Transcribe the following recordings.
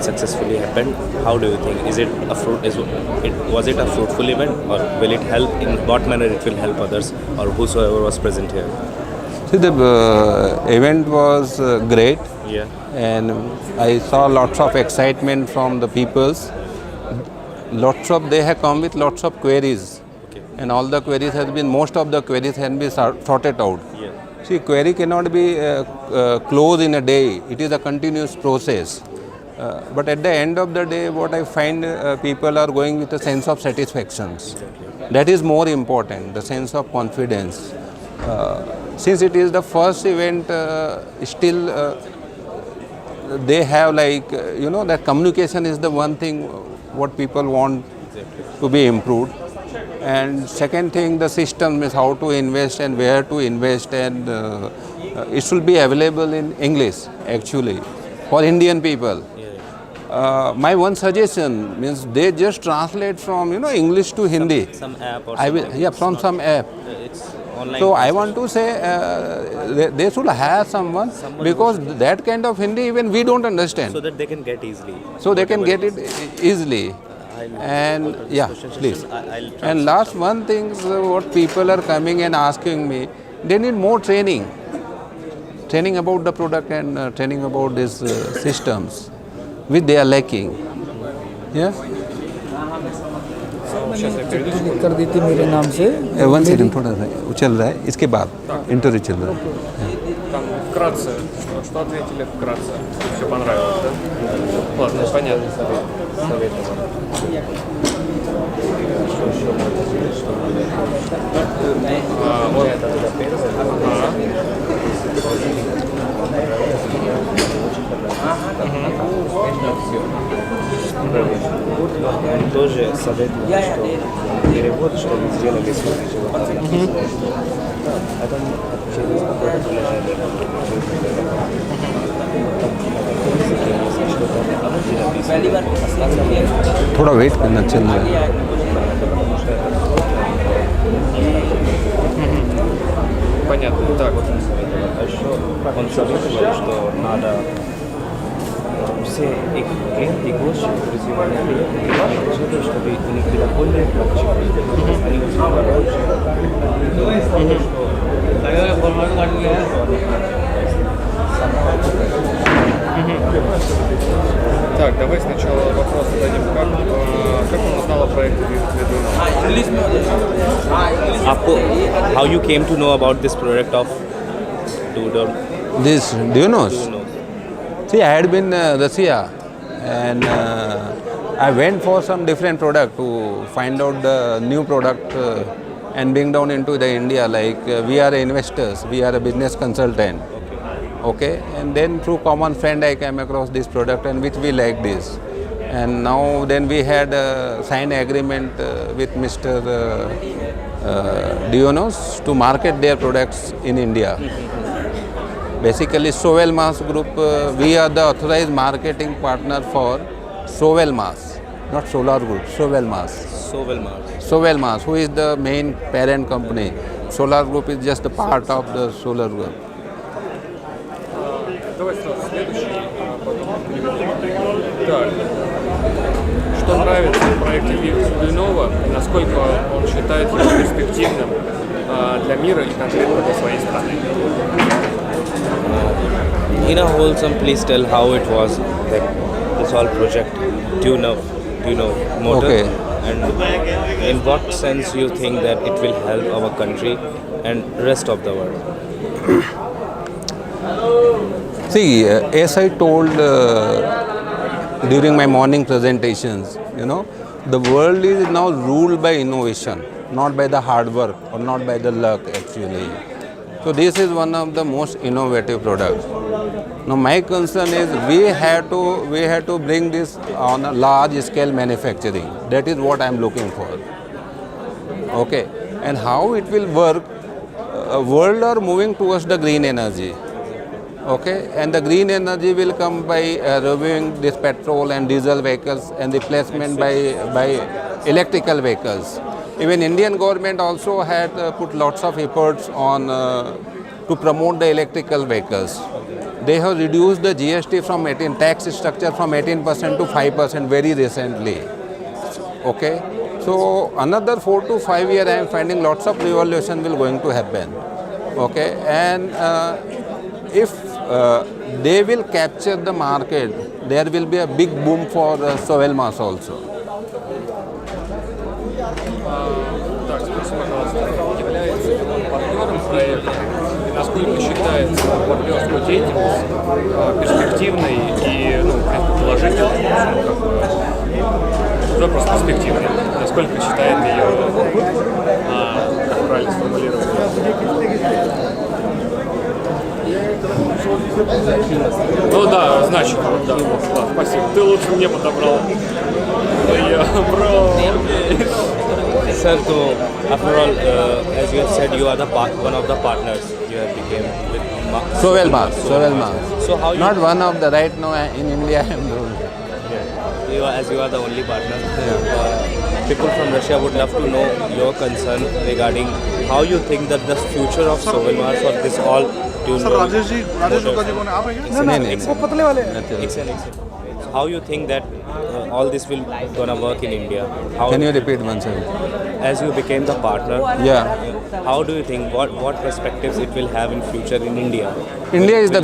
successfully happened. How do you think? Is it a fruit? Was it a fruitful event, or will it help? In what manner it will help others or whosoever was present here? See, the event was great, Yeah. and I saw lots of excitement from the peoples. They have come with lots of queries, Okay. and all the queries most of the queries have been sorted out. Yeah. See, query cannot be closed in a day. It is a continuous process. But at the end of the day, what I find people are going with a sense of satisfactions. That is more important, the sense of confidence. Since it is the first event, still they have that communication is the one thing what people want to be improved. And second thing, the system is how to invest and where to invest, and it should be available in English actually for Indian people. My one suggestion means they just translate from English to Hindi. Some app or I will, something. yeah, from some app. It's online. So I want to say they should hire someone because that kind of Hindi even we don't understand. so that they can get easily. So they can whatever get it easily. And yeah, please. And last one thing, what people are coming and asking me, they need more training about the product and training about these systems, which they are lacking. Yeah. कर दी थी मेरे नाम से. One second, थोड़ा सा वो चल रहा है. इसके बाद इंटरव्यू चल रहा है. Там вкратце, что ответили вкратце? Все понравилось, да? Ладно, понятно. Он тоже советовал, что перевод, что вы сделали свой. А там через какое-то приложение. थोड़ा वेट करना चल रहा है. Понятно. Так. А еще он советовал, что надо все их клиенты и гости, призывали клиентов, чтобы у них было более качество. Они Так, давай сначала вопрос зададим. Как он узнал о проекте Ведуна? How you came to know about this product of Doodle? This, do you know? See, I had been Russia, and I went for some different product to find out the new product and bring down into the India. Like we are investors, we are a business consultant. Okay, and then through common friend I came across this product and which we like this. And now then we had signed agreement with Mr. Dionos to market their products in India. Basically, Sovel Mass Group, we are the authorized marketing partner for Sovel Mass, not Solar Group, Sovel Mass. Sovel Mass, who is the main parent company. Solar Group is just a part of the Solar Group. Давай сразу следующий, потом перейдем. Так. Что нравится в проекте Ведунова, насколько он считает его перспективным для мира и конкретно для своей страны? In a wholesome, please tell how it was, like this whole project. Do you know motor? Okay. And in what sense you think that it will help our country and rest of the world? See, as I told during my morning presentations, the world is now ruled by innovation, not by the hard work or not by the luck actually. So this is one of the most innovative products. Now my concern is we have to bring this on a large scale manufacturing. That is what I am looking for. Okay, and how it will work? World are moving towards the green energy. Okay, and the green energy will come by reviewing this petrol and diesel vehicles and replacement by electrical vehicles. Even Indian government also had put lots of efforts on to promote the electrical vehicles. they have reduced the GST from 18 tax structure from 18% to 5% very recently. Okay, so another 4 to 5 years I am finding lots of revolution will going to happen. Okay, and if they will capture the market, there will be a big boom for soil mass also. Так, спроси, пожалуйста, является ли он партнером проекта? И насколько считается партнерскую деятельность перспективной и, ну, в принципе, положительной? Вопрос перспективный. Насколько считает ее, как правильно сформулировать? Ну да, значимо, да. Ладно, спасибо. Ты лучше мне подобрал. Я брал. Sir, so after all, as you have said, you are the one of the partners. You have become with Soil mass. So how you, Not one of the right now in India I am doing. as you are the only partner, people from Russia would love to know your concern regarding how you think that the future of soil mass or this all how you think that all this will gonna work in India? How, Can you repeat once again? as you became the partner, Yeah. how do you think what perspectives it will have in future in India? India is the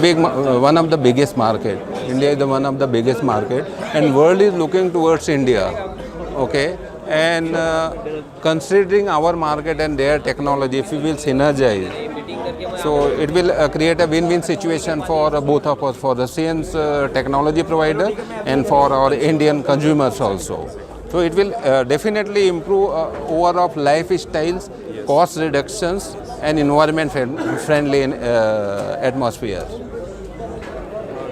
one of the biggest market. India is the one of the biggest market, and world is looking towards India. Okay, and considering our market and their technology, if we will synergize, so it will create a win-win situation for both of us, for the science technology provider and for our Indian consumers also. So it will definitely improve overall lifestyles, cost reductions, and environment friendly atmosphere.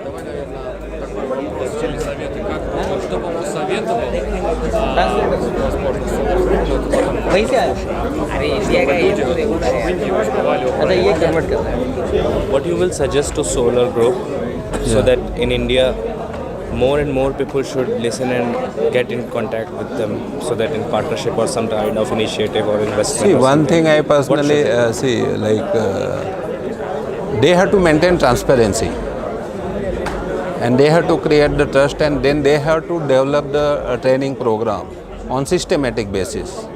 Давай, наверное, такой вопрос в стиле совета. Что бы посоветовал, возможно, What you will suggest to Solar Group so that in India more and more people should listen and get in contact with them so that in partnership or some kind of initiative or investment? See, or one something. thing I What personally should see, like they have to maintain transparency, and they have to create the trust, and then they have to develop the training program on systematic basis.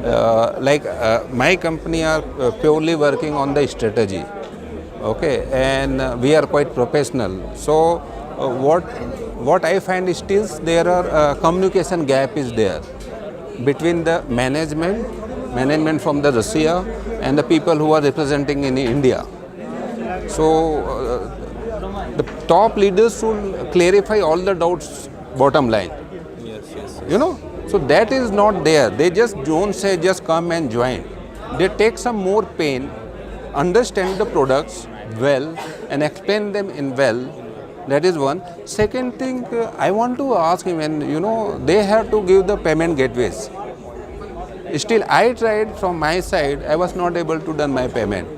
My company are purely working on the strategy, okay, and we are quite professional. So what I find is still there are communication gap is there between the management from the Russia and the people who are representing in India. So the top leaders should clarify all the doubts bottom line. Yes. You know, so that is not there. They just don't say just come and join. They take some more pain, understand the products well and explain them in well. That is one. Second thing, I want to ask him, and you know, they have to give the payment gateways. Still, I tried from my side, I was not able to done my payment.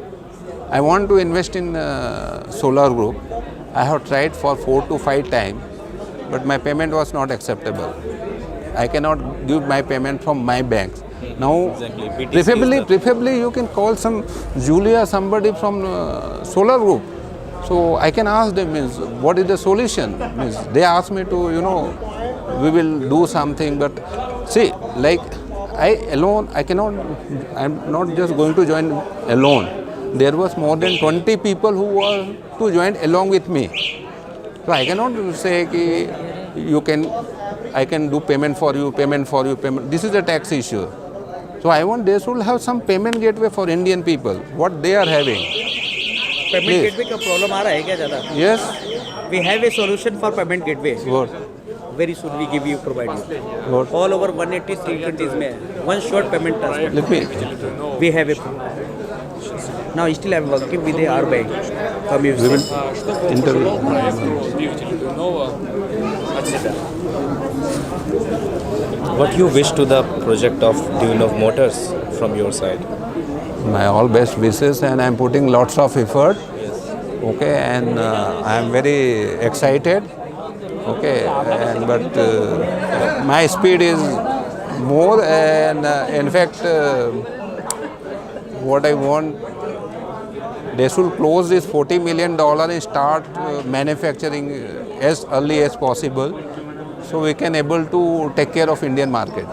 I want to invest in Solar Group. I have tried for 4 to 5 times, but my payment was not acceptable. I cannot give my payment from my banks. Now, Exactly. BTC preferably you can call some Julia, somebody from Solar Group. So I can ask them, means, what is the solution? Means, they ask me to, you know, we will do something, but see, like I alone, I cannot, I'm not just going to join alone. There was more than 20 people who were to join along with me. So I cannot say ki you can, I can do payment for you. This is a tax issue. So I want they should have some payment gateway for Indian people. What they are having. Payment Please. Gateway का problem आ रहा है क्या ज़्यादा? Yes. We have a solution for payment gateway. What? Very soon we give you provide you. What? All over 180 320s में one shot payment transfer. Let me. We have a. Now still I am working with our bank from you. Что бы он пожелал проекту двигателя Duinova от себя? What you wish to the project of Duinov Motors from your side? My all best wishes, and I'm putting lots of effort. Okay, and I'm very excited. Okay, and but my speed is more, and in fact, what I want they should close this $40 million and start manufacturing as early as possible, so we can able to take care of Indian market.